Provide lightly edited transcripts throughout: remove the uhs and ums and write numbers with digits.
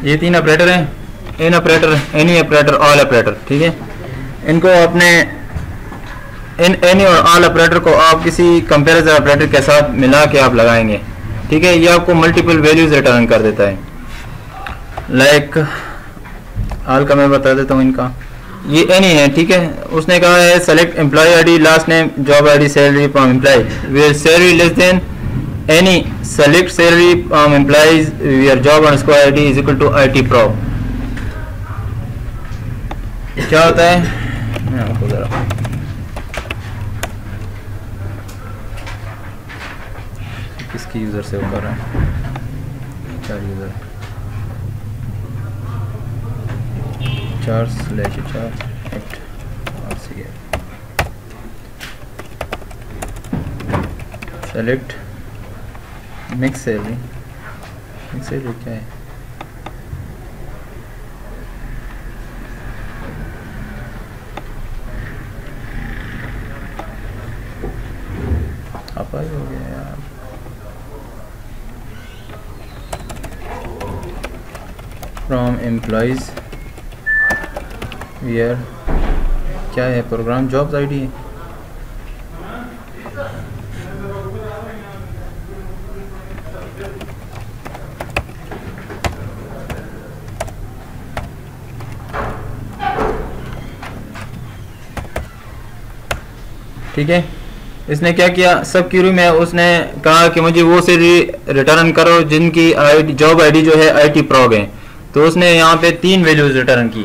ये तीन ऑपरेटर हैं, in operator, any operator, all operator, ठीक है। इनको अपने इन एनी और ऑल ऑपरेटर को आप किसी कंपैरिजन ऑपरेटर के साथ मिला के आप लगाएंगे, ठीक है। ये आपको मल्टीपल वैल्यूज रिटर्न कर देता है। लाइक ऑल का मैं बता देता हूँ इनका। ये एनी है, ठीक है। उसने कहा है select employee ID, last name, job ID, salary from employee, where salary less than any, select salary from employees, where job underscore ID is equal to IT pro. क्या होता है मैं आपको जरा किसकी यूजर से वो कर रहा है, 4 user 4/4 select mix salary. Mix salary क्या है? आपा ही हो गया यार। फ्रॉम एम्प्लॉयज वेयर क्या है? प्रोग्राम जॉब्स आईडी है। ठीक है। इसने क्या किया, सब क्यूरी में उसने कहा कि मुझे वो से रिटर्न करो जिनकी आईडी जॉब आईडी जो है आईटी प्रोग है। तो उसने यहाँ पे 3 वैल्यूज रिटर्न की,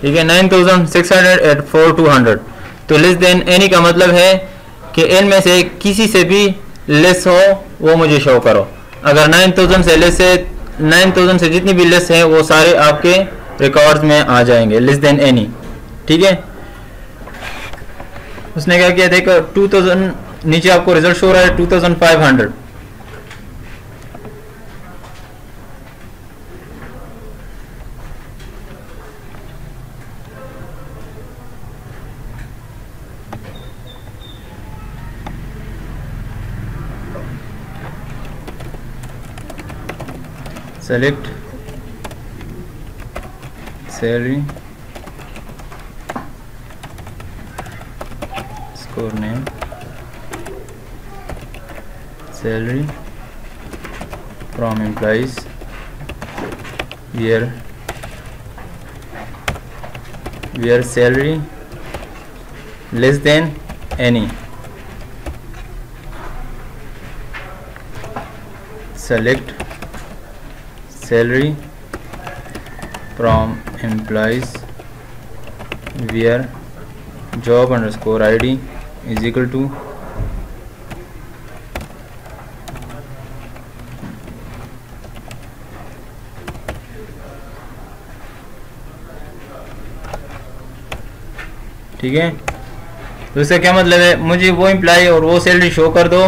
ठीक है। 9600 एट 4200। तो लेस देन एनी का मतलब है कि इनमें से किसी से भी लेस हो वो मुझे शो करो। अगर 9000 से लेस है, 9000 से जितनी भी लेस है वो सारे आपके रिकॉर्ड्स में आ जाएंगे, लेस देन एनी, ठीक है। उसने क्या किया, देखो 2000 नीचे आपको रिजल्ट शो रहा है 2500। Select salary, score name, salary from employees where salary less than any, select salary from employees where job underscore ID is equal to ठीक है। तो इसका क्या मतलब है, मुझे वो एम्प्लॉय और वो सैलरी शो कर दो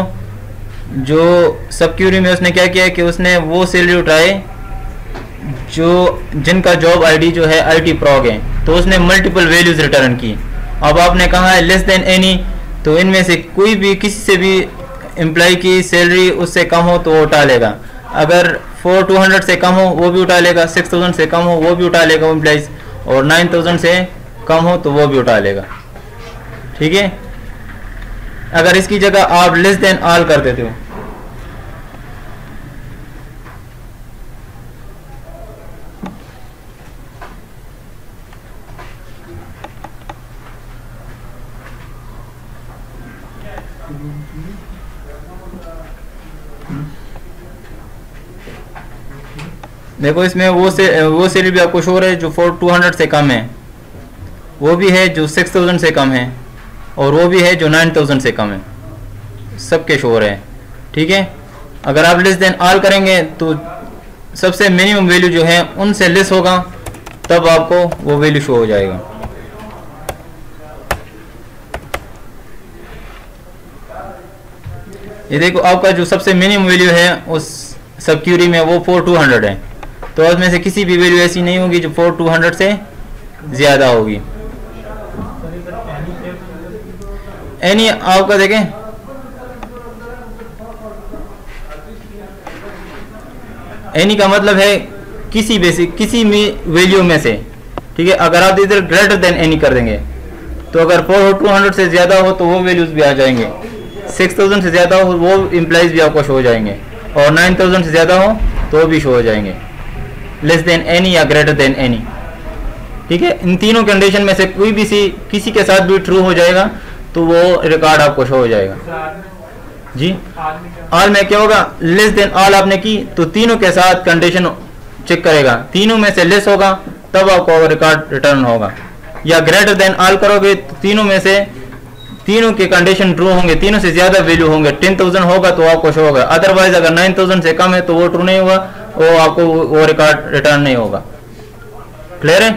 जो सब क्यूरी में उसने क्या किया कि उसने वो सैलरी उठाए जो जिनका जॉब आईडी जो है आईटी प्रोग है। तो उसने मल्टीपल वैल्यूज रिटर्न की। अब आपने कहा है लेस देन एनी, तो इनमें से कोई भी किसी से भी एम्प्लॉय की सैलरी उससे कम हो तो वो उठा लेगा। अगर 4200 से कम हो वो भी उठा लेगा, 6000 से कम हो वो भी उठा लेगा एम्प्लॉइज, और 9000 से कम हो तो वो भी उठा लेगा, ठीक है। अगर इसकी जगह आप लेस देन ऑल कर देते हो, देखो इसमें वो सैलरी भी आपको शो हो रहा है जो 4200 से कम है, वो भी है जो 6000 से कम है, और वो भी है जो 9000 से कम है, सबके शो हो रहे हैं, ठीक है। अगर आप लेस देन ऑल करेंगे तो सबसे मिनिमम वैल्यू जो है उनसे लेस होगा, तब आपको वो वैल्यू शो हो जाएगा। ये देखो आपका जो सबसे मिनिमम वैल्यू है उस सब क्यूरी में वो 4200 है, तो उसमें से किसी भी वैल्यू ऐसी नहीं होगी जो 4200 से ज्यादा होगी। एनी आपका देखें एनी का मतलब है किसी बेसिक किसी वैल्यू में से, ठीक है। अगर आप इधर ग्रेटर देन एनी कर देंगे तो अगर 400 से ज़्यादा हो तो वो वैल्यूज़ भी आ जाएंगे, 6000 से ज़्यादा हो वो इम्प्लाइज भी आपको शो हो जाएंगे, और 9000 से ज़्यादा हो तो भी शो हो जाएंगे, लेस देन एनी या ग्रेटर देन एनी, ठीक है। इन तीनों कंडीशन में से कोई भी किसी के साथ भी ट्रू हो जाएगा तो वो रिकॉर्ड आपको शो हो जाएगा जी। ऑल में क्या होगा, लेस देन ऑल आपने की तो तीनों के साथ कंडीशन चेक करेगा, तीनों में से लेस होगा तब आपको रिकॉर्ड रिटर्न होगा, या ग्रेटर देन ऑल करोगे तो तीनों में से तीनों के कंडीशन ट्रू होंगे, तीनों से ज्यादा वैल्यू होंगे, 10,000 होगा तो आपको शो होगा, अदरवाइज अगर 9,000 से कम है तो वो ट्रू नहीं होगा, वो आपको वो रिकॉर्ड रिटर्न नहीं होगा। क्लियर है?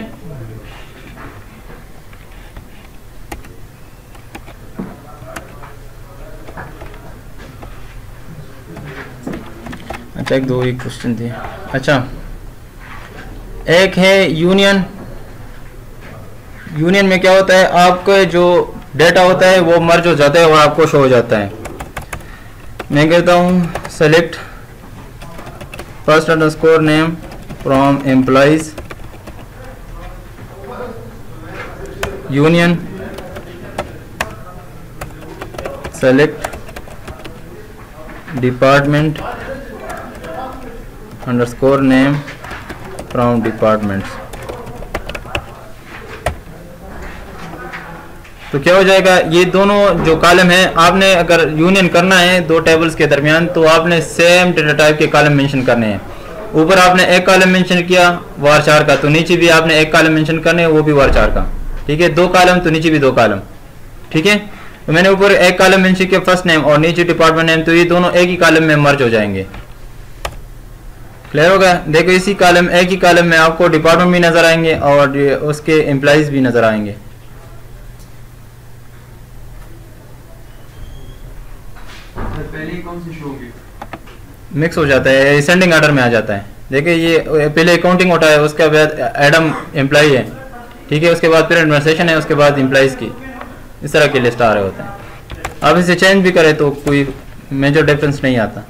अच्छा एक दो ही क्वेश्चन थे। अच्छा एक है यूनियन। यूनियन में क्या होता है, आपका जो डेटा होता है वो मर्ज हो जाता है और आपको शो हो जाता है। मैं कहता हूँ select first underscore name from employees union select department underscore name from departments. तो क्या हो जाएगा, ये दोनों जो कॉलम है आपने अगर यूनियन करना है दो टेबल्स के दरमियान तो आपने सेम डेटा टाइप के कॉलम मेंशन करने हैं। ऊपर आपने एक कॉलम मेंशन किया वार 4 का तो नीचे भी आपने एक कॉलम मेंशन करने है वो भी वार 4 का, ठीक है। 2 कॉलम तो नीचे भी 2 कॉलम, ठीक है। तो मैंने ऊपर एक कॉलम मेंशन किया फर्स्ट नेम और नीचे डिपार्टमेंट नेम, तो ये दोनों एक ही कॉलम में मर्ज हो जाएंगे। क्लियर होगा? देखो इसी कॉलम एक ही कॉलम में आपको डिपार्टमेंट भी नजर आएंगे और उसके एम्प्लॉइज भी नजर आएंगे। पहले कौन सी शो होगी? मिक्स हो जाता है, असेंडिंग ऑर्डर में आ जाता है। देखिए ये पहले अकाउंटिंग होता है, उसके बाद एडम एम्प्लॉई है, ठीक है, उसके बाद फिर एडमिनिस्ट्रेशन है, उसके बाद एम्प्लॉइज की, इस तरह की लिस्ट आ रहे होते हैं। अब इसे चेंज भी करें तो कोई मेजर डिफरेंस नहीं आता।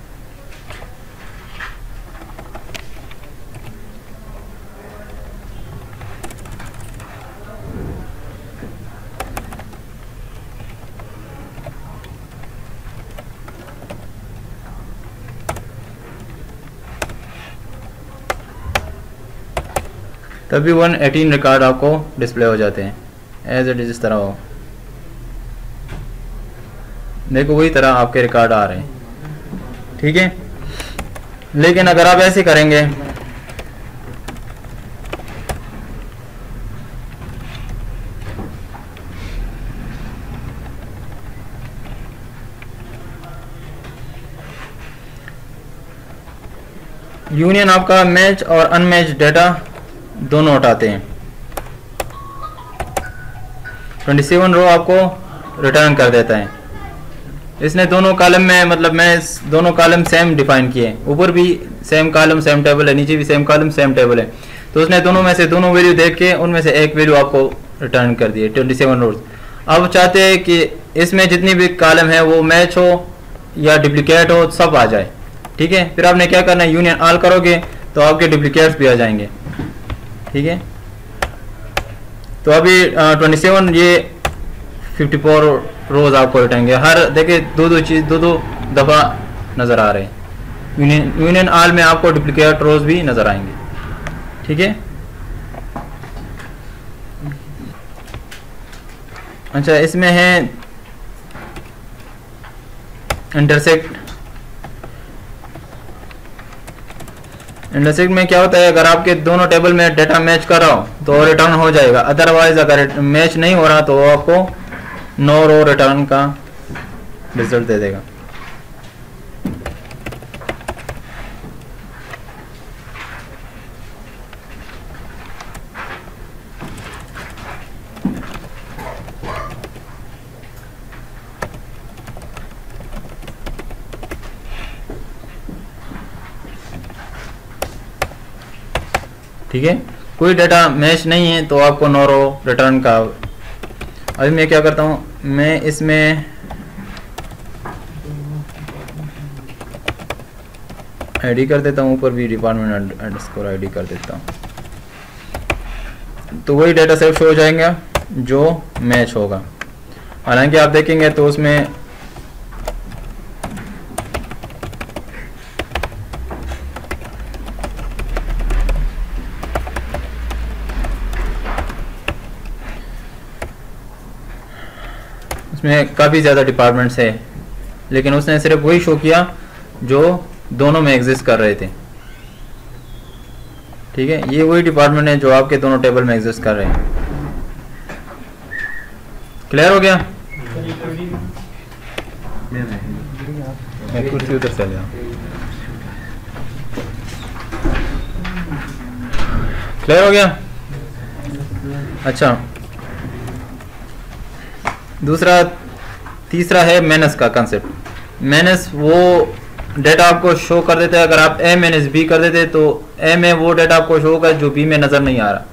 तभी 118 रिकॉर्ड आपको डिस्प्ले हो जाते हैं एज इट इज, इस तरह हो। देखो वही तरह आपके रिकॉर्ड आ रहे हैं, ठीक है। लेकिन अगर आप ऐसे करेंगे यूनियन आपका मैच और अनमैच डेटा दोनों हटाते हैं। 27 रो आपको रिटर्न कर देता है। इसने दोनों कॉलम में मतलब मैंने दोनों कॉलम सेम डिफाइन किए, ऊपर भी सेम कॉलम सेम टेबल है, नीचे भी सेम कॉलम सेम टेबल है, तो उसने दोनों में से दोनों वैल्यू देख के उनमें से एक वैल्यू आपको रिटर्न कर दिए 27 रोज। अब चाहते हैं कि इसमें जितनी भी कॉलम है वो मैच हो या डुप्लीकेट हो सब आ जाए, ठीक है। फिर आपने क्या करना है, यूनियन ऑल करोगे तो आपके डुप्लीकेट्स भी आ जाएंगे, ठीक है। तो अभी 27 ये 54 रोज आपको रिटर्न, हर देखिए दो दफा नजर आ रहे हैं। यूनियन ऑल में आपको डुप्लीकेट रोज भी नजर आएंगे, ठीक है। अच्छा इसमें है इंटरसेक्ट। इंटरसेक्ट में क्या होता है, अगर आपके दोनों टेबल में डेटा मैच कर रहा हो तो रिटर्न हो जाएगा, अदरवाइज अगर मैच नहीं हो रहा तो वो आपको नो रो रिटर्न का रिजल्ट दे देगा। ठीक है, कोई डाटा मैच नहीं है तो आपको नो रो रिटर्न का। अभी मैं क्या करता हूँ, मैं इसमें आईडी कर देता हूँ, ऊपर भी डिपार्टमेंट अंडरस्कोर आईडी कर देता हूँ, तो वही डेटा सेट शो हो जाएंगे जो मैच होगा। हालांकि आप देखेंगे तो उसमें काफ़ी ज़्यादा डिपार्टमेंट्स है, लेकिन उसने सिर्फ वही शो किया जो दोनों में एग्जिस्ट कर रहे थे। ठीक है, ये वही डिपार्टमेंट है जो आपके दोनों टेबल में एग्जिस्ट कर रहे हैं। क्लियर हो गया? मैं कुर्सी उधर से ले आऊं। क्लियर हो गया? अच्छा, तीसरा है मैनेज का कंसेप्ट। मैनेज वो डेटा आपको शो कर देते हैं, अगर आप ए माइनस बी कर देते तो ए में वो डेटा आपको शो होगा जो बी में नज़र नहीं आ रहा।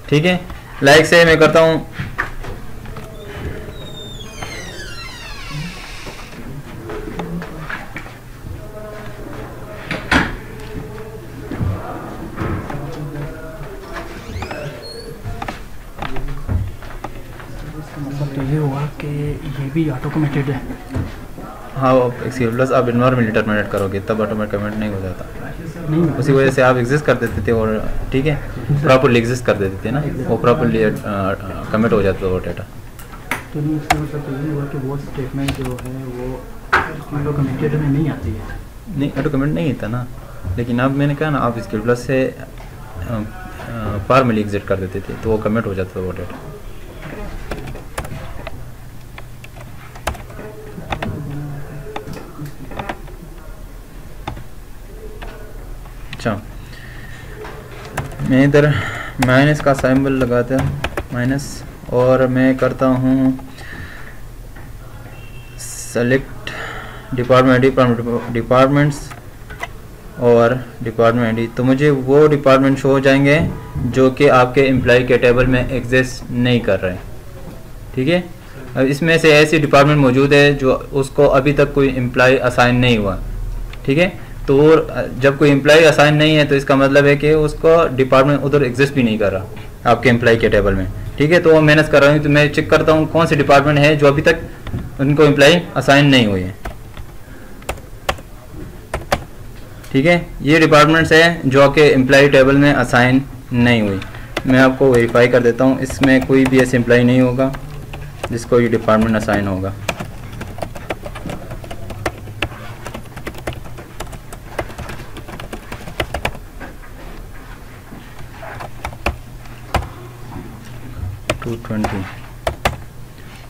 ठीक है, लाइक से मैं करता हूँ तो ये हुआ कि ये भी ऑटो कमिटेड है। हाँ, प्लस आप इन्वायरमेंट डिटरमिनेट करोगे तब ऑटोमेटिक कमेंट नहीं हो जाता, नहीं उसी वजह से आप एग्जिस्ट कर देते थे और ठीक है प्रॉपर्ली एग्जिस्ट कर देते थे ना, वो प्रॉपर्ली कमिट हो जाता था वो डेटा। तो नहीं, इसका मतलब तो ये हुआ कि वो स्टेटमेंट जो है वो ऑटो कमिटेड में नहीं आती है। नहीं, ऑटो कमेंट नहीं था ना, लेकिन अब मैंने कहा ना आप इसके प्लस से फॉर्मली एग्जिट कर देते थे तो वो कमिट हो जाता था वो डेटा। अच्छा, मैं इधर माइनस का सिंबल लगाता हूँ, माइनस, और मैं करता हूँ सेलेक्ट डिपार्टमेंट्स और डिपार्टमेंट आईडी, तो मुझे वो डिपार्टमेंट शो हो जाएंगे जो कि आपके एम्प्लॉय के टेबल में एग्जिस्ट नहीं कर रहे। ठीक है, अब इसमें से ऐसी डिपार्टमेंट मौजूद है जो उसको अभी तक कोई एम्प्लॉय असाइन नहीं हुआ। ठीक है, तो जब कोई एम्प्लॉय असाइन नहीं है तो इसका मतलब है कि उसको डिपार्टमेंट उधर एग्जिस्ट भी नहीं कर रहा आपके एम्प्लॉय के टेबल में। ठीक है, तो वो मैनेज कर रहा हूँ, तो मैं चेक करता हूँ कौन सी डिपार्टमेंट है जो अभी तक उनको एम्प्लॉय असाइन नहीं हुई है। ठीक है, ये डिपार्टमेंट्स है जो कि एम्प्लॉय टेबल में असाइन नहीं हुई। मैं आपको वेरीफाई कर देता हूँ, इसमें कोई भी ऐसे एम्प्लॉय नहीं होगा जिसको ये डिपार्टमेंट असाइन होगा।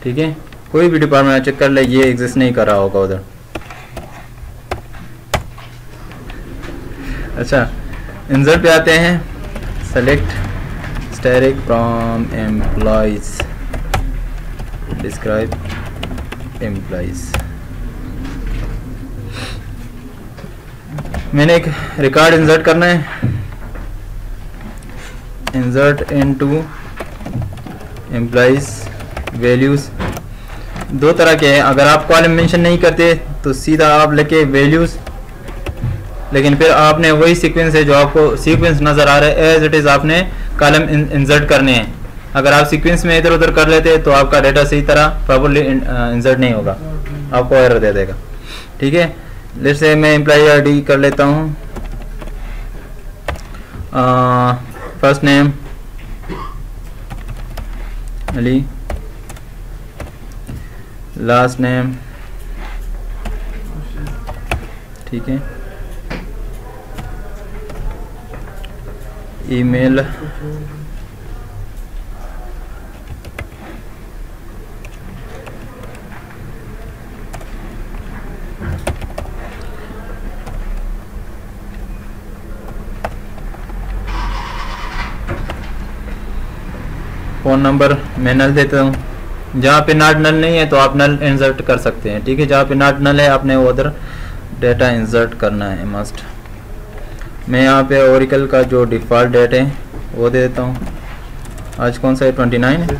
ठीक है, कोई भी डिपार्टमेंट चेक कर ले, ये एग्जिस्ट नहीं कर रहा होगा उधर। अच्छा, इंसर्ट पे आते हैं, select static from employees, describe employees. मैंने एक रिकॉर्ड इंसर्ट करना है, इंसर्ट इनटू एम्प्लॉइज वैल्यूज। दो तरह के हैं, अगर आप कॉलम मेंशन नहीं करते तो सीधा आप लेके वैल्यूज, लेकिन फिर आपने वही सीक्वेंस है जो आपको सीक्वेंस नज़र आ रहा है एज इट इज़ आपने कॉलम इंसर्ट करने हैं। अगर आप सीक्वेंस में इधर उधर कर लेते तो आपका डेटा सही तरह प्रॉपर्ली इंसर्ट नहीं होगा, आपको एरर दे देगा। ठीक है, लेट्स से मैं एम्प्लॉय आईडी कर लेता हूँ, first name Ali, last name, ठीक है, ईमेल, फ़ोन नंबर मैं नल देता हूँ। जहाँ पे नॉट नल नहीं है तो आप नल इंसर्ट कर सकते हैं। ठीक है, जहाँ पे नॉट नल है आपने उधर डेटा इंसर्ट करना है मस्ट। मैं यहाँ पे ओरेकल का जो डिफ़ॉल्ट डेट है वो दे देता हूँ। आज कौन सा है, 29 है,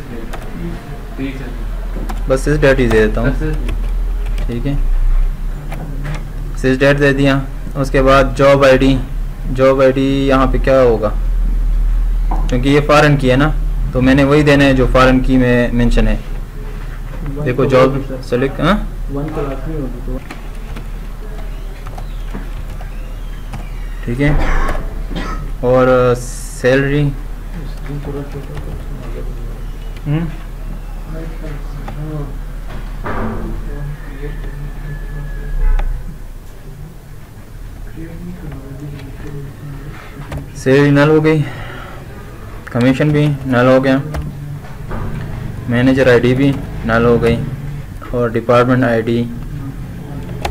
बस इस डेट ही दे देता हूँ। ठीक है, इस डेट दे दिया, उसके बाद जॉब आईडी यहाँ पे क्या होगा, क्योंकि ये फॉरेन की है ना, तो मैंने वही देना है जो फॉरेन की में मेंशन है। देखो जॉब सेलेक्ट, हाँ 1 तो लाजमी होगी तो ठीक है। और सैलरी सैलरी नल हो गई, कमीशन भी नल हो गया, मैनेजर आईडी भी नल हो गई, और डिपार्टमेंट आईडी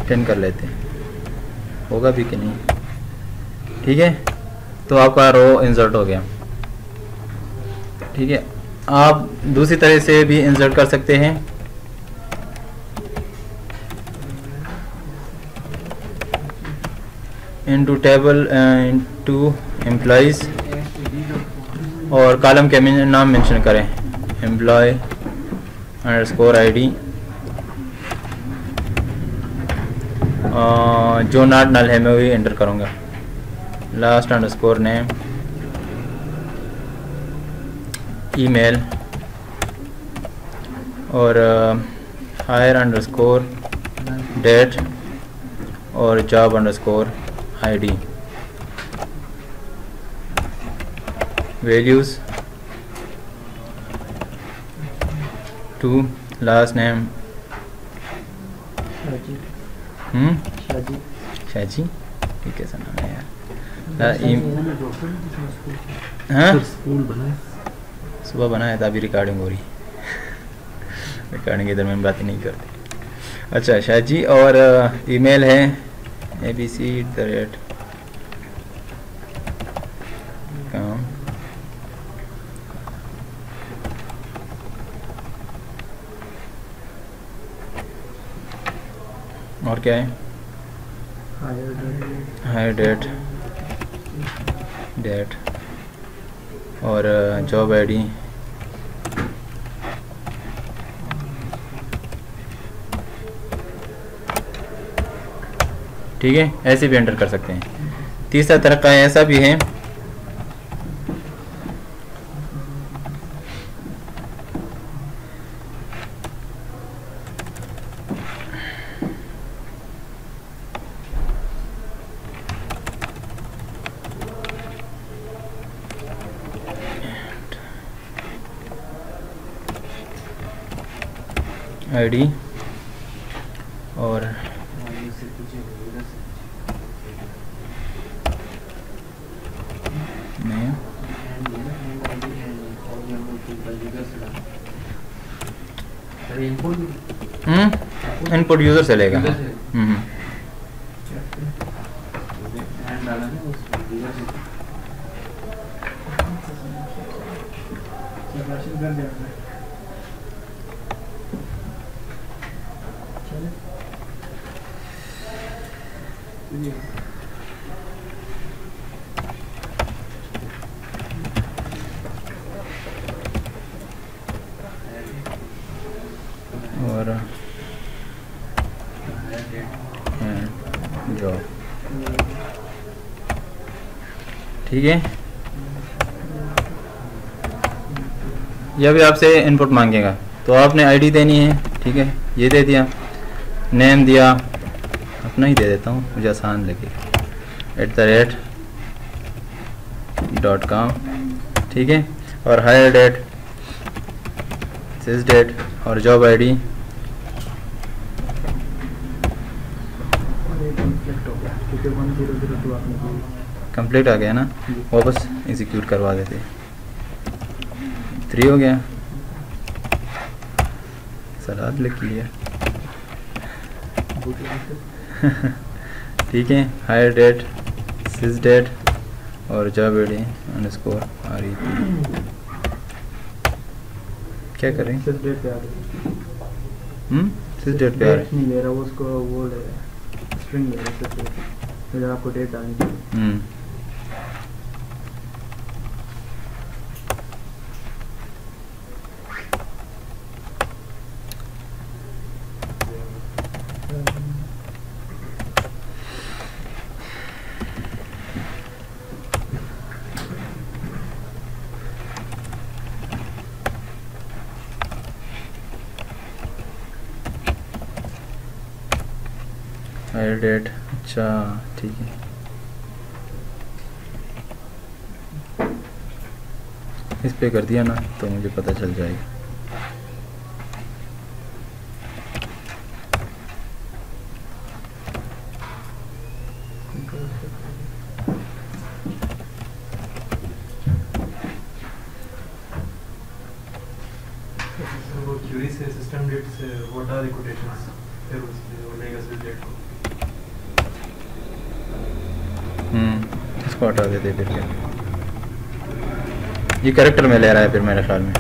10 कर लेते हैं, होगा भी कि नहीं। ठीक है, तो आपका रो इंसर्ट हो गया। ठीक है, आप दूसरी तरह से भी इंसर्ट कर सकते हैं। इनटू टेबल इनटू एम्प्लॉइज, और कॉलम के नाम मेंशन करें, एम्प्लॉय अंडरस्कोर आईडी, जो नॉट नल है मैं वही एंटर करूँगा, लास्ट अंडरस्कोर नेम, ईमेल, और हायर अंडरस्कोर डेट, और job underscore ID, values to last name Shaji, ठीक है, नाम है यार। हाँ स्कूल बनाए, सुबह बनाया था, अभी रिकॉर्डिंग हो रही रिकॉर्डिंग के दरमियान बातें नहीं करते। अच्छा शाजी, और ईमेल है abc@, और क्या है, हायर डेट, और जॉब आईडी, ठीक है, ऐसे भी एंटर कर सकते हैं। तीसरा तरीका ऐसा भी है, आईडी और नेम, इनपुट यूजर से लेगा। और जॉब, ठीक है, यह भी आपसे इनपुट मांगेगा, तो आपने आईडी देनी है। ठीक है, ये दे दिया, नेम दिया, अपना ही दे देता हूँ मुझे आसान लगे, @.com, ठीक है, और हायर डेट, सिस डेट, और जॉब आईडी, कंप्लीट आ गया ना, वापस एग्जीक्यूट करवा देते। 3 हो गया, सलाद लिख लिया। ठीक है, हायर डेट, सिस डेट, और जॉब आईडी अंडरस्कोर REP। क्या करें, सिस डेट पे आ रही सिस डेट पे आ रहा है, नहीं ले रहा वो, उसको वो ले रहा है, स्ट्रिंग ले रहा है, सिस डेट, फिर आपको डेट डालनी चाहिए। हायर डेट, अच्छा ठीक है। इस पे कर दिया ना तो मुझे पता चल जाएगा। वो क्यूरी से सिस्टम डेट से व्हाट आर द कोटेशंस, फिर उसमें ओमेगा से डेट को इसको हटा देते फिर क्या, ये कैरेक्टर में ले रहा है फिर मेरे ख्याल में।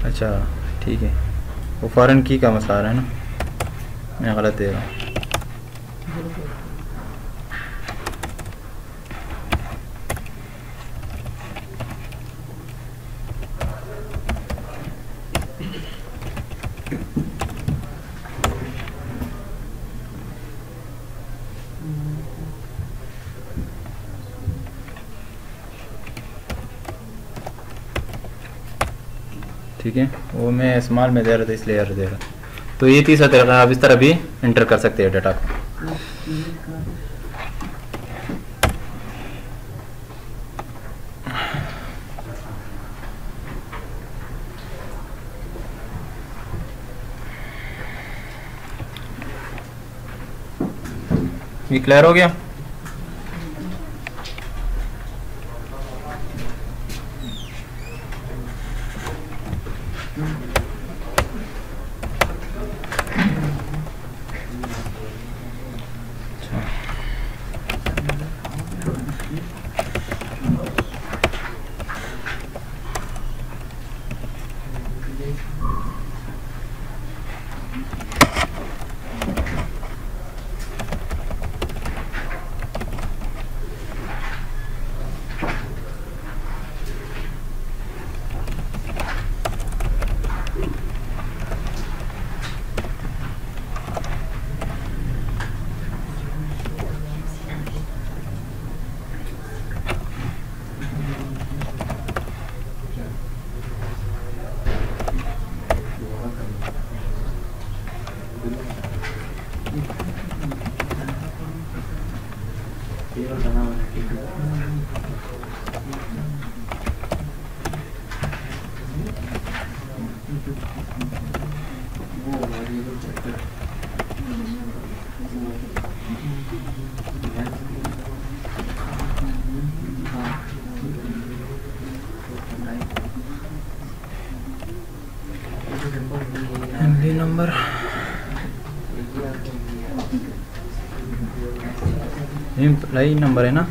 अच्छा ठीक है, वो फॉरेन की का मसला आ रहा है ना, मैं गलत दे रहा हूँ। ठीक है, वो मैं स्मॉल में दे रहा था इसलिए एरर दे रहा। तो ये तीसरा तरीका, आप इस तरह भी एंटर कर सकते हैं डाटा को। ये क्लियर हो गया? एमडी नंबर एम्प्लॉई नंबर है ना,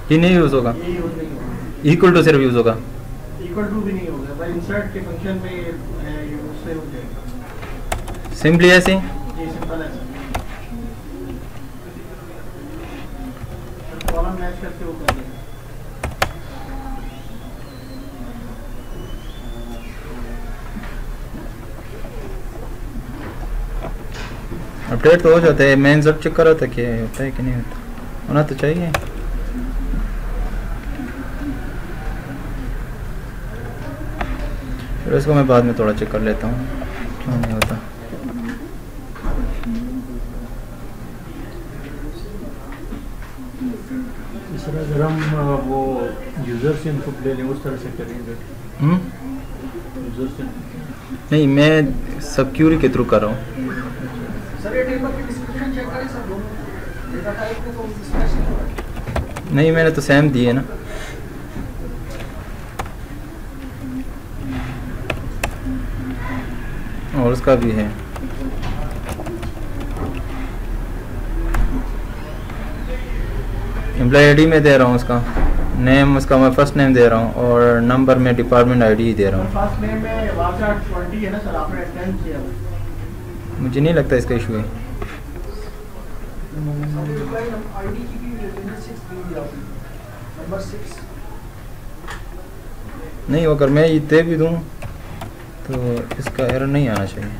ये नहीं यूज होगा, इक्वल टू सिर्फ यूज होगा, इक्वल टू भी नहीं होगा, पर इंसर्ट के फंक्शन में उससे हो जाएगा। सिंपली ऐसे ये सिंपल है, कॉलम मैच करके वो कर देगा। अपडेट तो हो जाता है। मैं सब चेक कर रहा था कि होता है कि नहीं होता, होना तो चाहिए। फिर इसको मैं बाद में थोड़ा चेक कर लेता हूँ क्यों नहीं होता। इस तरह अगर हम वो यूज़र से इनपुट ले लें उस तरह से करेंगे। यूज़र से नहीं, मैं सब क्यूरी के थ्रू कर रहा हूँ। सर ये टेबल की डिस्क्रिप्शन चेक करें सर, दोनों डेटा टाइप को तो स्पेशल हो रहा है। नहीं, मैंने तो सेम दिए ना। और उसका भी है। एम्प्लॉय आईडी में दे रहा हूँ, उसका नेम, उसका मैं फर्स्ट नेम दे रहा हूँ और नंबर में डिपार्टमेंट आईडी दे रहा हूँ। फर्स्ट नेम में वाचा 20 है ना सर, आपने अटेंड किया। मुझे नहीं लगता इसका इशू है। आईडी की भी नंबर 6 दिया, नंबर 6 नहीं, अगर मैं ये दे भी दूँ तो इसका एरर नहीं आना चाहिए।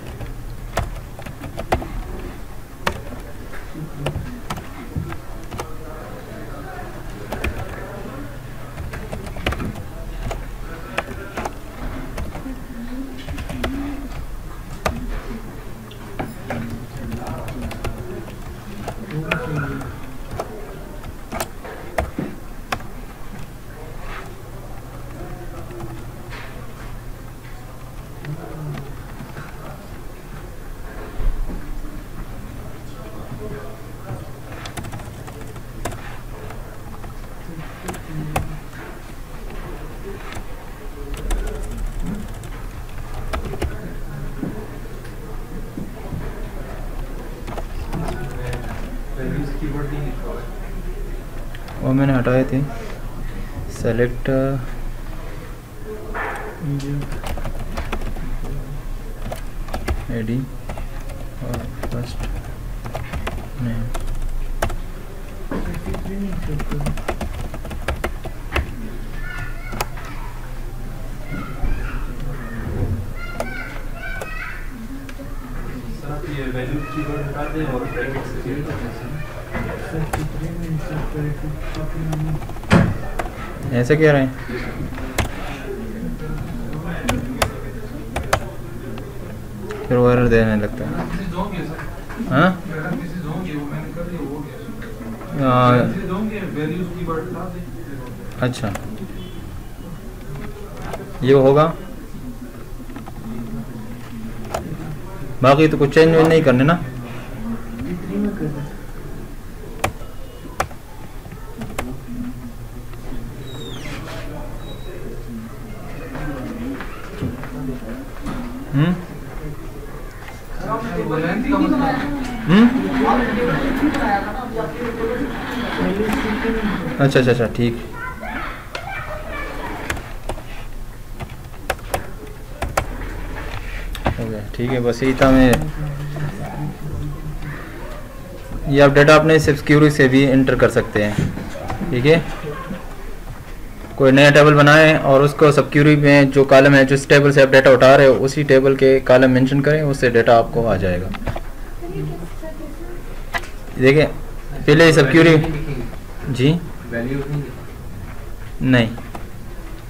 वो मैंने हटाए थे। सेलेक्ट आईडी और फर्स्ट नेम। ये वैल्यू कीवर्ड हटा दें और ब्रैकेट से चेंज कर दें। ऐसे कह रहे हैं। फिर वो एरर देने लगता है। हाँ, अच्छा, ये होगा। बाकी तो कुछ चेंज नहीं करने ना। अच्छा अच्छा अच्छा, ठीक। हो गया, ठीक है। बस यही था। मैं ये आप डेटा अपने सिक्योरिटी से भी एंटर कर सकते हैं, ठीक है। कोई नया टेबल बनाएं और उसको सिक्योरिटी में जो कॉलम है, जिस टेबल से आप डेटा उठा रहे हो, उसी टेबल के कॉलम मेंशन करें, उससे डेटा आपको आ जाएगा। देखिए, पहले सिक्योरिटी जी नहीं,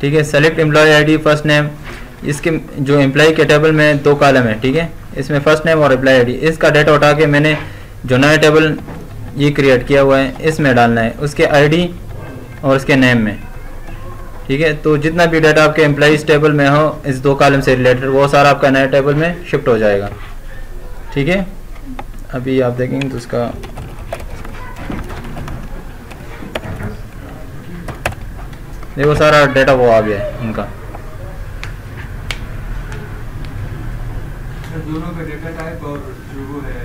ठीक है। Select employee ID, first name. इसके जो एम्प्लॉय के टेबल में 2 कॉलम है, ठीक है। इसमें फर्स्ट नेम और एम्प्लॉय आईडी। इसका डेटा उठा के मैंने जो नया टेबल ये क्रिएट किया हुआ है, इसमें डालना है, उसके आईडी और उसके नेम में। ठीक है, तो जितना भी डाटा आपके एम्प्लॉइज टेबल में हो इस 2 कॉलम से रिलेटेड, वो सारा आपका नए टेबल में शिफ्ट हो जाएगा। ठीक है, अभी आप देखेंगे तो उसका देखो सारा डाटा वो आ गया है उनका। दोनों का डेटा टाइप और जो वो है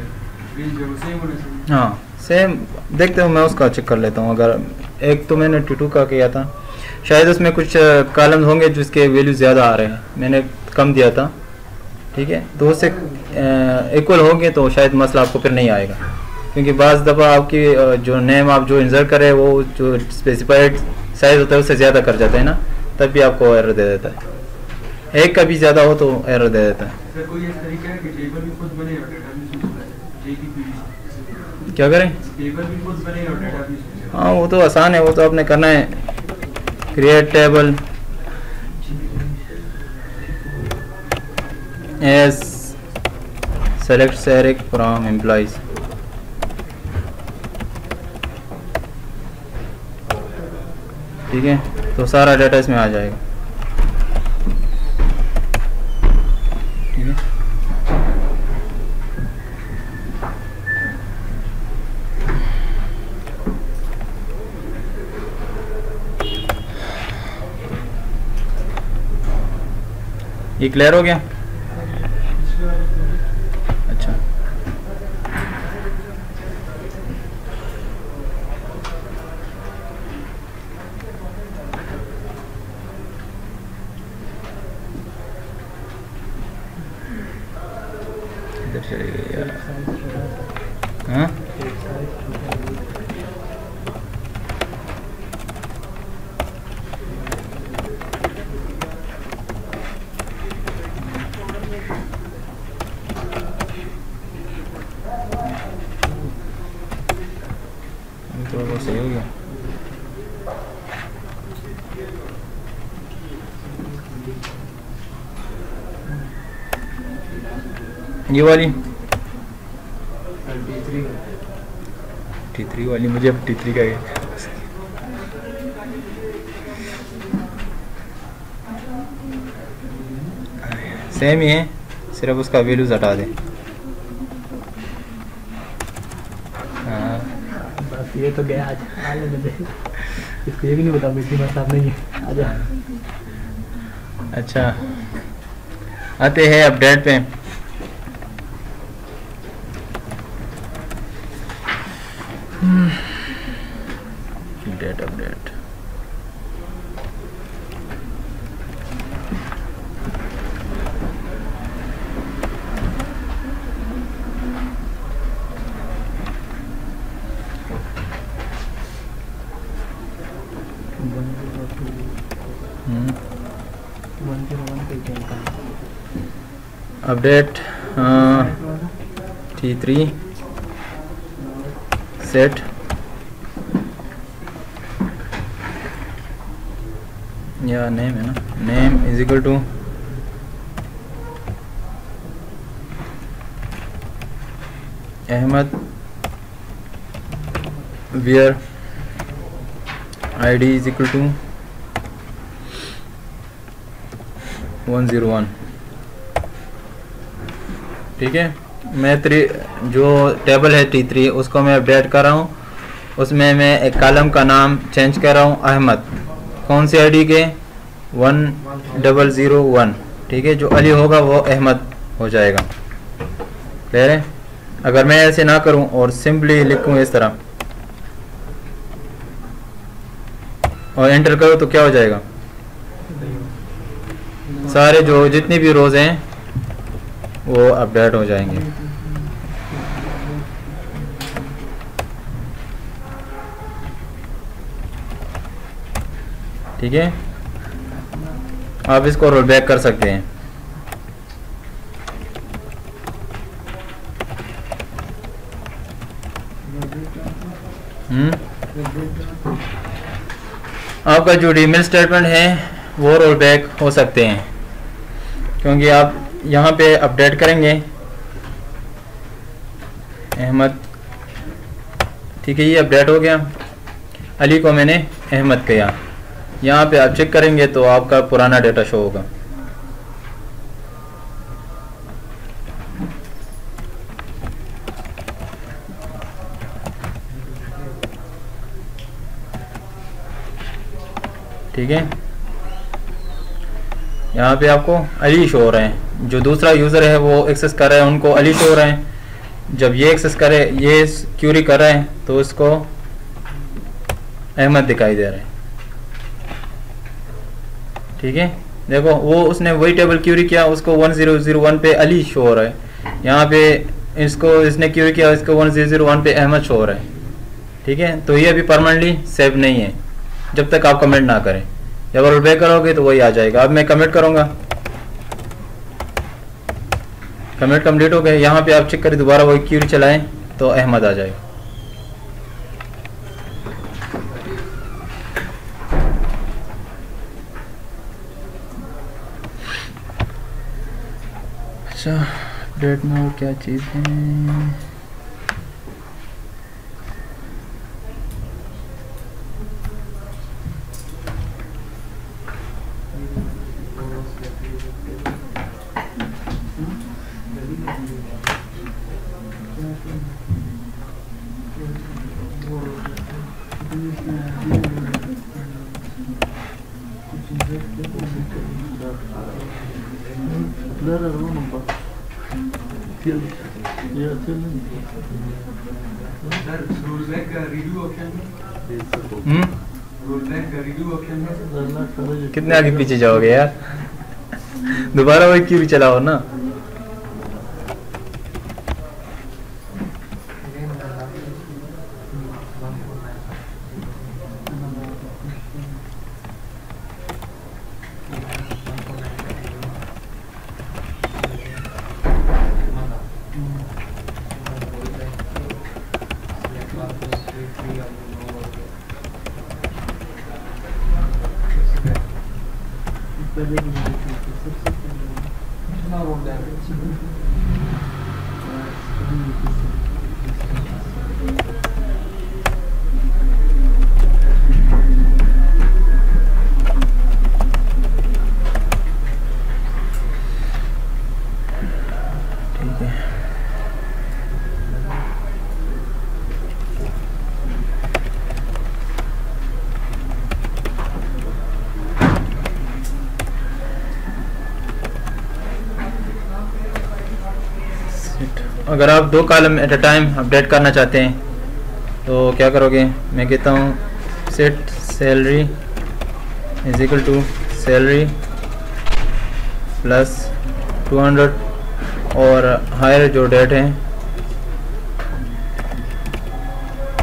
रेंज है वो सेम होना चाहिए। हाँ सेम, देखते हो मैं उसका चेक कर लेता हूँ। अगर एक तो मैंने T2 का किया था, शायद उसमें कुछ कॉलम्स होंगे जिसके वैल्यू ज़्यादा आ रहे हैं, मैंने कम दिया था। ठीक है, तो उससे इक्वल होंगे तो शायद मसला आपको फिर नहीं आएगा, क्योंकि बाज़ दफ़ा आपकी जो नेम आप जो इंसर्ट करें वो जो स्पेसिफाइड साइज़ होता है उससे ज़्यादा कर जाते हैं ना, तब भी आपको एरर दे देता है। एक का भी ज़्यादा हो तो एरर दे देता है। सर कोई ऐसा तरीका है कि टेबल भी खुद बने और डेटा भी खुद बने? क्या करें? टेबल भी खुद बने और डेटा भी खुद बने। हाँ वो तो आसान है, वो तो आपने करना है, क्रिएट टेबल एज सेलेक्ट सेरिक फ्रॉम एम्प्लॉइज। ठीक है, तो सारा डाटा इसमें आ जाएगा। ठीक है, ये क्लियर हो गया? अच्छा, इधर चले गए यार। हाँ तो वो सही हो गया। ये वाली T3 वाली, मुझे अब T3 का सेम ही है, सिर्फ उसका वैल्यूज हटा दें। हाँ बस ये तो गया आज, आने दे। इसको ये भी नहीं बता बेटी मतलब नहीं है, आजा। अच्छा, आते हैं अपडेट पे। Date update, update T3 set या नेम है ना, name is equal to Ahmed where ID is equal to 101। ठीक है, मैं जो टेबल है T3 उसको मैं अपडेट कर रहा हूँ, उसमें मैं एक कॉलम का नाम चेंज कर रहा हूँ अहमद, कौन सी ID के 1001। ठीक है, जो अली होगा वो अहमद हो जाएगा। क्लियर है? अगर मैं ऐसे ना करूं और सिंपली लिखूं इस तरह और एंटर करूं तो क्या हो जाएगा? सारे जो जितनी भी रोज हैं वो अपडेट हो जाएंगे। ठीक है, आप इसको रोल बैक कर सकते हैं। आपका जो डीमेल स्टेटमेंट है वो रोल बैक हो सकते हैं, क्योंकि आप यहाँ पे अपडेट करेंगे अहमद ठीक है, ये अपडेट हो गया। अली को मैंने अहमद किया। यहाँ पे आप चेक करेंगे तो आपका पुराना डेटा शो होगा। ठीक है, यहाँ पे आपको अली शो हो रहे हैं। जो दूसरा यूज़र है वो एक्सेस कर रहा है, उनको अली शो हो रहे हैं। जब ये एक्सेस करे, ये क्यूरी कर रहे हैं तो उसको अहमद दिखाई दे रहे हैं। ठीक है, देखो वो उसने वही टेबल क्यूरी किया, उसको 1001 पे अली शो हो रहा है। यहाँ पे इसको इसने क्यूरी किया, इसको 1001 पे अहमद शो हो रहा है। ठीक है, तो ये अभी परमानेंटली सेव नहीं है जब तक आप कमेंट ना करें। जब आप बैक करोगे तो वही आ जाएगा। अब मैं कमेंट करूंगा, कमेंट कंप्लीट हो गए। यहाँ पे आप चेक करें, दोबारा वही क्यूरी चलाएं तो अहमद आ जाएगा। अच्छा, अपडेट में और क्या चीज़ है? कितने आगे पीछे जाओगे यार? दोबारा वही क्यों चलाओ ना। अगर आप 2 column at a time update करना चाहते हैं तो क्या करोगे? मैं कहता हूँ set salary is equal to salary plus 200 और हायर जो डेट है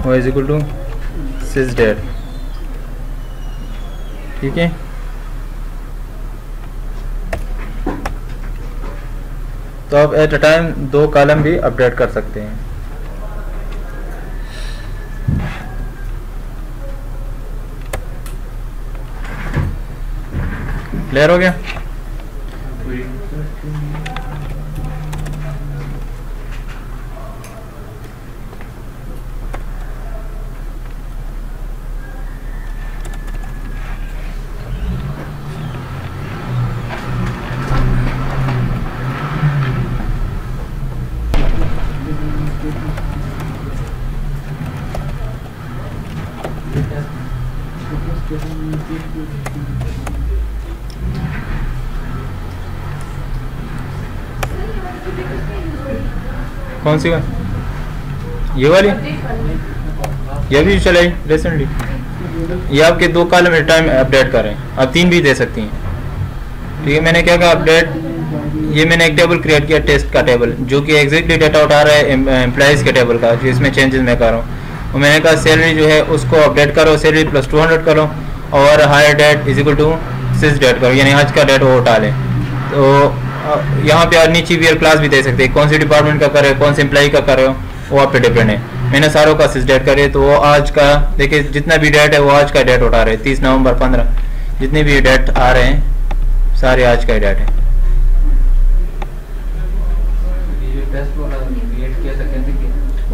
वो is equal to sysdate. ठीक है, तो आप एट अ टाइम 2 कॉलम भी अपडेट कर सकते हैं। क्लियर हो गया? कौन सी ये वाली? ये भी चलाई रिसेंटली। ये आपके 2 कॉलम एट टाइम अपडेट कर रहे हैं, आप 3 भी दे सकती हैं। ठीक है, मैंने क्या कहा अपडेट, ये मैंने एक टेबल क्रिएट किया टेस्ट का टेबल, जो कि एग्जैक्टली डेटा उठा रहा है एम्प्लॉइज़ के टेबल का, जिसमें चेंजेस मैं कर रहा हूँ। और मैंने कहा सैलरी जो है उसको अपडेट करो, सैलरी प्लस 200 करो और hire date is equal to sysdate करो, यानी आज का डेट वो उठा लें। तो यहाँ पे आप नीचे वीयर क्लास भी दे सकते हैं, कौन सी डिपार्टमेंट का कर रहे हो, कौन से एम्प्लॉई का कर रहे हो, वो आप पे डिपेंड है। मैंने सारों का सिस डेट करे तो वो आज का, देखिए जितना भी डेट है वो आज का डेट उठा रहे हैं। 30 नवंबर 15 जितने भी डेट आ रहे हैं सारे आज का डेट है।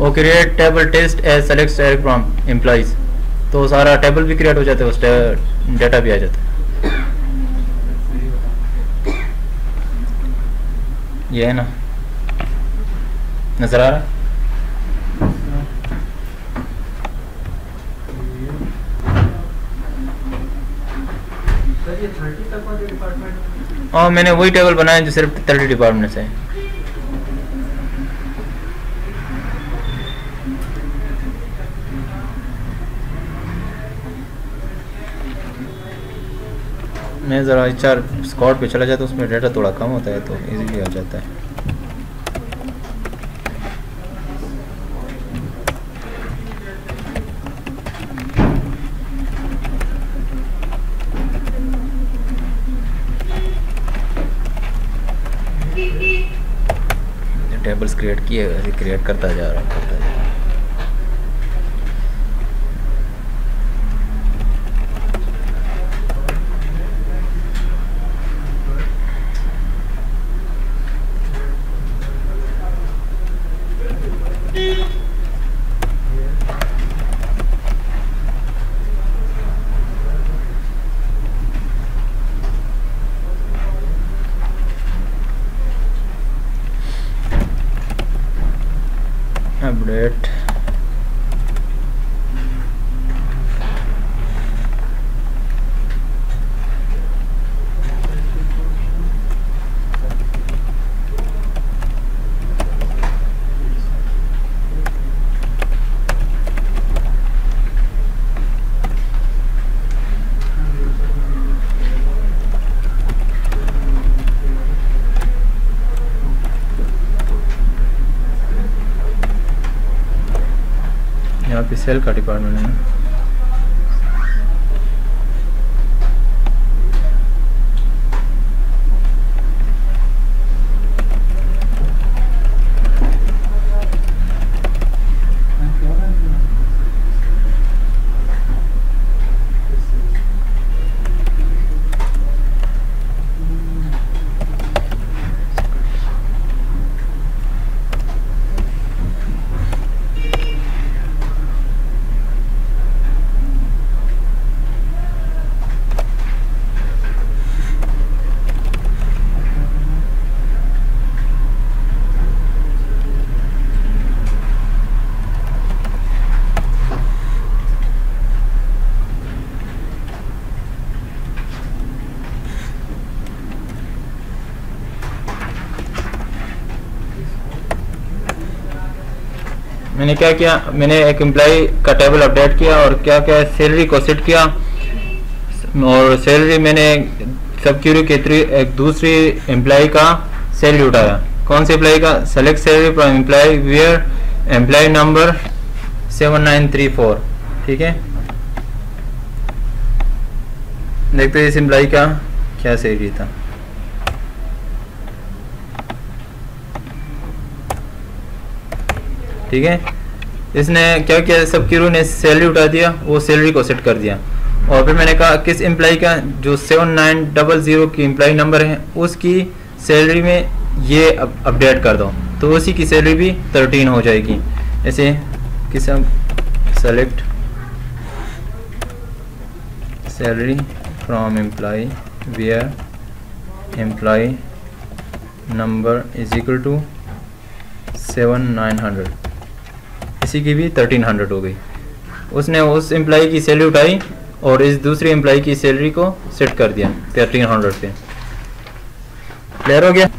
और create table test as select from employees, तो सारा टेबल भी क्रिएट हो जाता है, उस डेटा भी आ जाता है। ये है ना, नजर आ रहा है? सर ये 30 तक वाले डिपार्टमेंट, हाँ मैंने वही टेबल बनाया जो सिर्फ 30 डिपार्टमेंट से है। मैं ज़रा HR स्कॉट पे चला जाता है, उसमें डेटा थोड़ा कम होता है तो इजीली आ जाता है। टेबल्स क्रिएट किए, ऐसे क्रिएट करता जा रहा है। अपडेट यहाँ पे सेल का डिपार्टमेंट है। मैंने क्या किया, मैंने एक एम्प्लॉय का टेबल अपडेट किया और क्या क्या सैलरी को सेट किया, और सैलरी मैंने सब क्यूरी के थ्रू एक दूसरी एम्प्लॉय का सैलरी उठाया। कौन से एम्प्लॉय का? Select salary from employee where employee number 7934। ठीक है, देखते हैं इस एम्प्लॉय का क्या सैलरी था। ठीक है, इसने क्या किया, सब क्यूरू ने सैलरी उठा दिया, वो सैलरी को सेट कर दिया। और फिर मैंने कहा किस एम्प्लॉय का, जो 7900 की एम्प्लॉय नंबर है उसकी सैलरी में ये अपडेट कर दो, तो उसी की सैलरी भी 13 हो जाएगी। ऐसे किस select salary from employee where employee number is equal to 7900, इसी की भी 1300 हो गई। उसने उस एम्प्लॉय की सैलरी उठाई और इस दूसरी एम्प्लॉय की सैलरी को सेट कर दिया 1300 पे। क्लियर हो गया?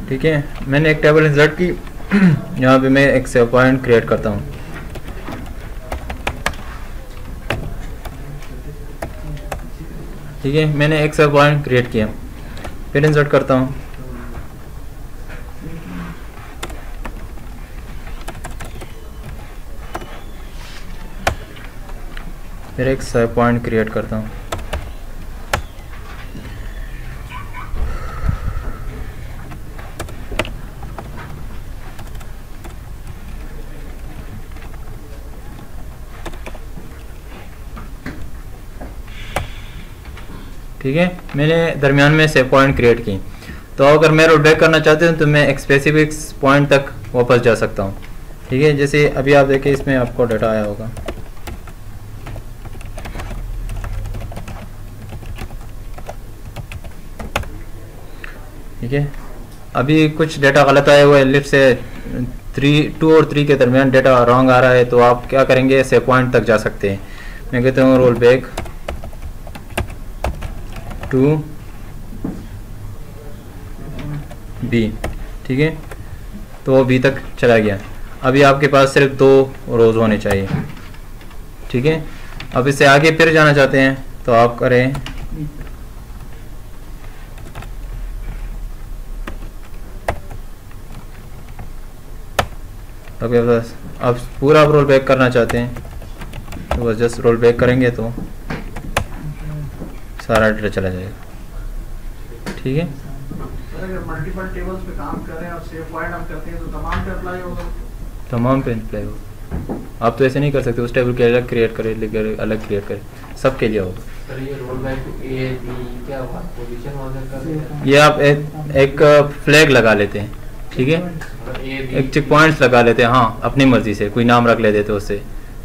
ठीक है, मैंने एक टेबल इंसर्ट की। यहाँ पे मैं एक सेव पॉइंट क्रिएट करता हूँ। ठीक है, मैंने एक सेव पॉइंट क्रिएट किया, फिर इंसर्ट करता हूँ। फिर एक सेव पॉइंट क्रिएट करता हूँ। ठीक है, मैंने दरमियान में सेव पॉइंट क्रिएट की। तो अगर मैं रोल बैक करना चाहती हूँ तो मैं एक स्पेसिफिक पॉइंट तक वापस जा सकता हूँ। ठीक है, जैसे अभी आप देखिए इसमें आपको डाटा आया होगा। ठीक है, अभी कुछ डाटा गलत आया हुआ है, लिस्ट से 2 और 3 के दरमियान डाटा रॉन्ग आ रहा है। तो आप क्या करेंगे, सेव पॉइंट तक जा सकते हैं। मैं कहता हूँ रोल बैक टू बी। ठीक है, तो वो बी तक चला गया। अभी आपके पास सिर्फ 2 रोज होने चाहिए। ठीक है, अब इससे आगे फिर जाना चाहते हैं तो आप करें ओके। बस अब पूरा रोल बैक करना चाहते हैं तो बस जस्ट रोल बैक करेंगे तो सारा डेटा चला जाएगा। ठीक है, सर अगर मल्टीपल टेबल्स पे काम कर रहे हैं और सेव पॉइंट हम करते हैं तो तमाम पे अप्लाई होगा? तमाम पे अप्लाई होगा। आप तो ऐसे नहीं कर सकते, उस टेबल के अलग क्रिएट करें, लेकर अलग क्रिएट करें, सबके लिए होगा। सर ये रोल बैक ए बी क्या हुआ, पोजीशन ऑर्डर कर रहे हैं? ये आप एक फ्लैग लगा लेते हैं। ठीक है, एक चेक पॉइंट्स लगा लेते हैं। हाँ, अपनी मर्जी से कोई नाम रख लेते तो उससे।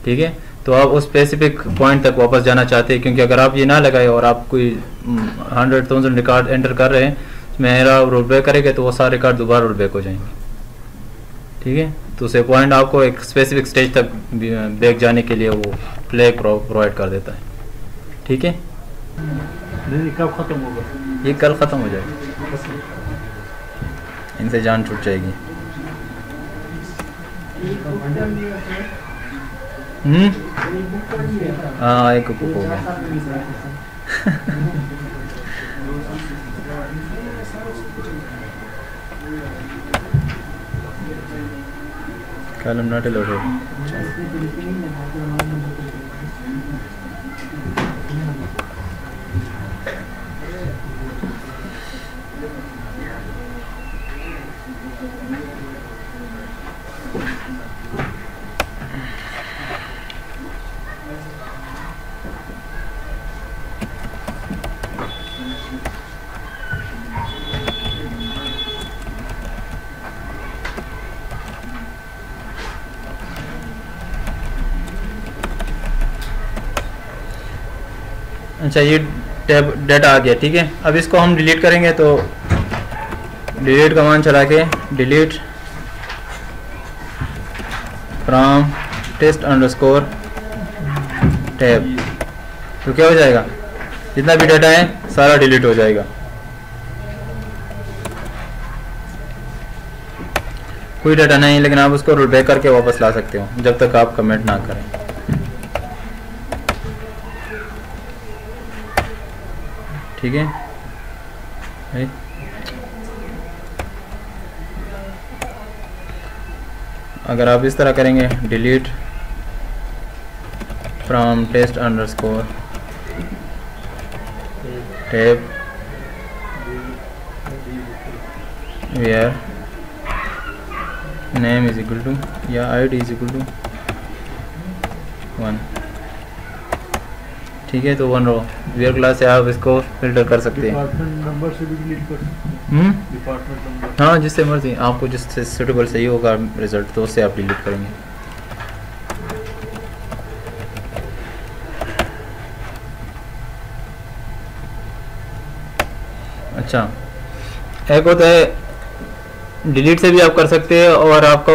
ठीक है, तो आप उस स्पेसिफिक पॉइंट तक वापस जाना चाहते हैं, क्योंकि अगर आप ये ना लगाए और आप कोई 100,000 रिकॉर्ड एंटर कर रहे हैं, मेरा रोल बैक करेंगे तो वो सारे रिकॉर्ड दोबारा रोल बैक हो जाएंगे। ठीक है, तो उसे पॉइंट आपको एक स्पेसिफिक स्टेज तक बैक जाने के लिए वो फ्लैग प्रोवाइड कर देता है। ठीक है, नहीं कब खत्म होगा? ये कल ख़त्म हो जाएगा, इनसे जान छूट जाएगी। हाँ, एक कुक हो गया। Column not loaded. अच्छा, ये डाटा आ गया। ठीक है, अब इसको हम डिलीट करेंगे तो डिलीट कमांड चला के delete from test underscore tab, तो क्या हो जाएगा, जितना भी डाटा है सारा डिलीट हो जाएगा। कोई डाटा नहीं, लेकिन आप उसको रोल बैक करके वापस ला सकते हो जब तक आप कमेंट ना करें। ठीक है, अगर आप इस तरह करेंगे delete from test underscore tab where name is equal to या id इज इक्वल टू 1, ठीक है। तो 1 रो वेयर क्लास से आप इसको फिल्टर कर सकते हैं। डिपार्टमेंट नंबर से भी डिलीट कर सकते हैं। डिपार्टमेंट नंबर, हाँ, जिससे मर्जी आपको जिससे सूटेबल सही होगा रिजल्ट, तो उससे आप डिलीट करेंगे। अच्छा, एक होता है डिलीट से भी आप कर सकते हैं, और आपको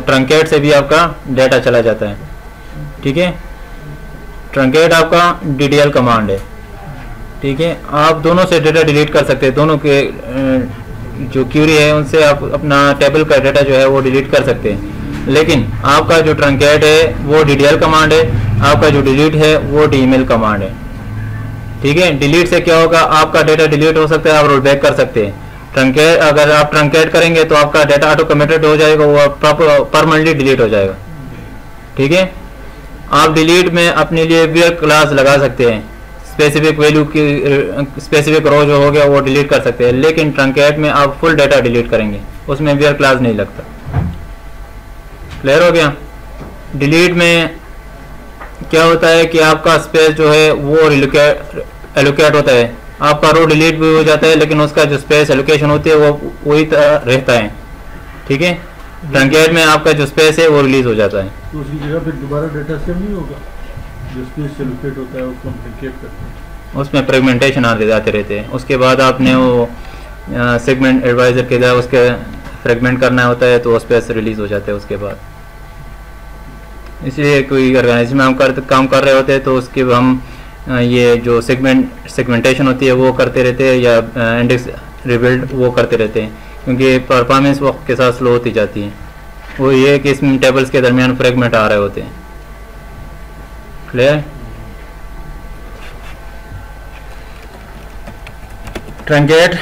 ट्रंकेट से भी आपका डाटा चला जाता है, ठीक है। ट्रंकेट आपका DDL कमांड है, ठीक है। आप दोनों से डाटा डिलीट कर सकते हैं, दोनों के जो क्यूरी है उनसे आप अपना टेबल का डाटा जो है वो डिलीट कर सकते हैं। लेकिन आपका जो ट्रंकेट है वो DDL कमांड है, आपका जो डिलीट है वो DML कमांड है, ठीक है। डिलीट से क्या होगा, आपका डाटा डिलीट हो सकता है, आप रोल बैक कर सकते हैं। ट्रंकेट, अगर आप ट्रंकेट करेंगे तो आपका डाटा ऑटो कमिटेड हो जाएगा, वो परमानेंटली डिलीट हो जाएगा, ठीक है। आप डिलीट में अपने लिए वेयर क्लास लगा सकते हैं, स्पेसिफिक वैल्यू की स्पेसिफिक रो जो हो गया वो डिलीट कर सकते हैं। लेकिन ट्रंकेट में आप फुल डाटा डिलीट करेंगे, उसमें वेयर क्लास नहीं लगता। क्लियर हो गया। डिलीट में क्या होता है कि आपका स्पेस जो है वो एलोकेट होता है, आपका रो डिलीट भी हो जाता है, लेकिन उसका जो स्पेस एलोकेशन होती है वो वही रहता है, ठीक है। ट्रंकेट में आपका जो स्पेस है वो रिलीज हो जाता है। तो उसकी जगह फिर दोबारा डाटा सेव नहीं होगा, जो स्पेस एलोकेट होता है उसको हम ट्रंकेट करते हैं, उसमें फ्रेगमेंटेशन आते रहते हैं। उसके बाद आपने वो सेगमेंट एडवाइजर के द्वारा उसके फ्रेगमेंट करना होता है, तो स्पेस रिलीज हो जाता है उसके बाद। इसलिए कोई ऑर्गेनाइजेशन में हम काम कर रहे होते हैं तो उसके हम ये जो सेगमेंटेशन होती है वो करते रहते हैं, या इंडेक्स रिबिल्ड वो करते रहते हैं, क्योंकि परफॉर्मेंस वक्त के साथ स्लो होती जाती है। वो ये कि इसमें टेबल्स के दरमियान फ्रेगमेंट आ रहे होते हैं। Clear. Truncate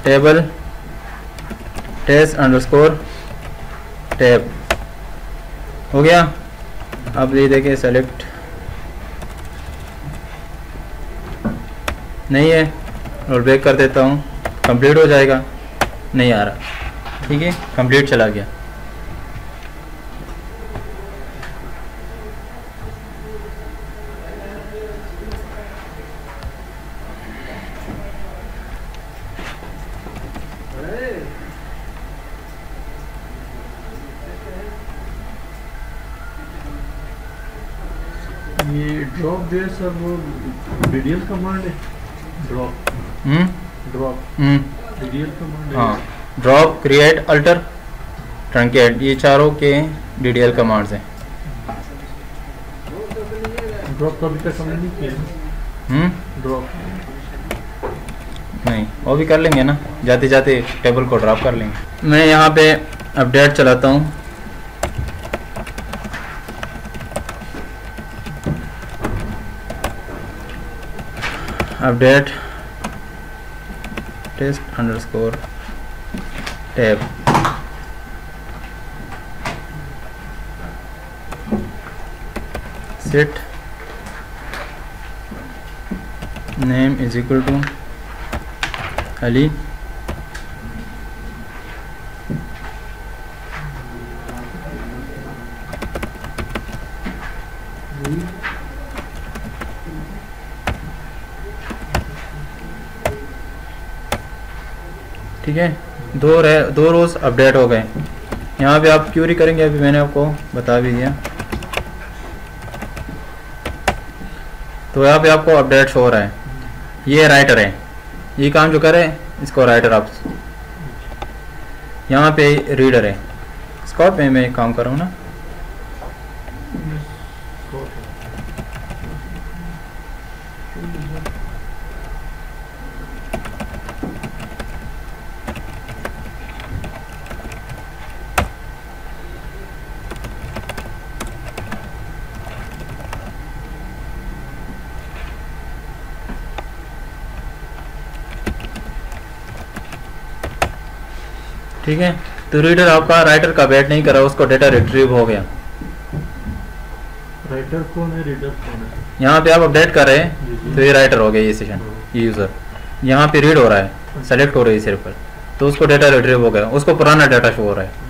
table test underscore tab हो गया। अब ये देखिए सेलेक्ट नहीं है, रोल बैक कर देता हूँ, कंप्लीट हो जाएगा। नहीं आ रहा, ठीक है, कंप्लीट चला गया। ये ड्रॉप जो सर वो DDL कमांड है, ड्रॉप DDL कमांड है। हाँ, ड्रॉप, क्रिएट, अल्टर, ट्रंकेट, ये चारों के DDL कमांड्स हैं। ड्रॉप तो अभी तक हमने नहीं किया। ड्रॉप नहीं, वो भी कर लेंगे ना, जाते जाते टेबल को ड्रॉप कर लेंगे। मैं यहाँ पे अपडेट चलाता हूँ। Update test underscore tab, set name is equal to Ali, ठीक है। दो रोज अपडेट हो गए। यहाँ पे आप क्यूरी करेंगे, अभी मैंने आपको बता भी दिया। तो यहाँ पे आपको अपडेट शो हो रहा है। ये राइटर है, ये काम जो करे इसको राइटर आप, यहाँ पे रीडर है। स्कॉट में मैं काम कर रहा हूँ ना, ठीक है। तो रीडर आपका राइटर का वेट नहीं करा, उसको डेटा रिट्रीव हो गया। राइटर कौन है, रीडर कौन है? यहाँ पे आप अपडेट कर रहे हैं तो ये राइटर हो गया, ये सेशन, ये यूज़र। यहाँ पे रीड हो रहा है, सेलेक्ट हो रही है सिर्फ पर, तो उसको डाटा रिट्रीव हो गया, उसको पुराना डाटा शो हो रहा है।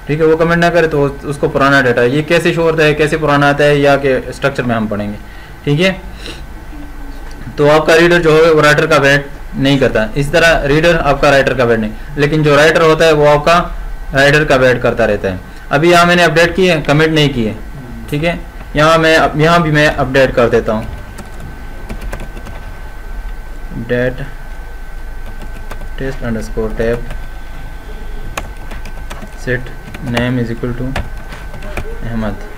ठीक है, वो कमेंट ना करे तो उसको पुराना डाटा, ये कैसे शो होता है, कैसे पुराना आता है, या के स्ट्रक्चर में हम पढ़ेंगे। ठीक है, तो आपका रीडर जो है वो राइटर का वेट नहीं करता। इस तरह रीडर आपका राइटर का वेट नहीं, लेकिन जो राइटर होता है वो आपका राइटर का वेट करता रहता है। अभी यहाँ मैंने अपडेट किए, कमेंट नहीं किए। ठीक है, यहाँ भी मैं अपडेट कर देता हूँ, update test underscore tab set name is equal to Ahmed.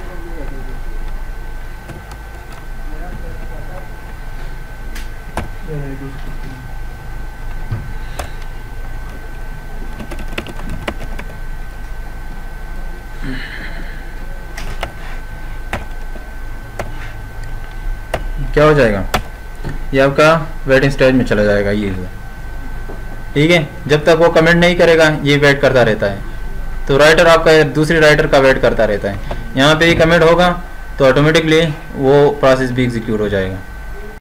क्या हो जाएगा, ये आपका वेटिंग स्टेज में चला जाएगा ये। ठीक है, जब तक वो कमेंट नहीं करेगा ये वेट करता रहता है। तो राइटर आपका दूसरी राइटर का वेट करता रहता है। यहाँ पे ही कमेंट होगा तो ऑटोमेटिकली वो प्रोसेस भी एग्जीक्यूट हो जाएगा।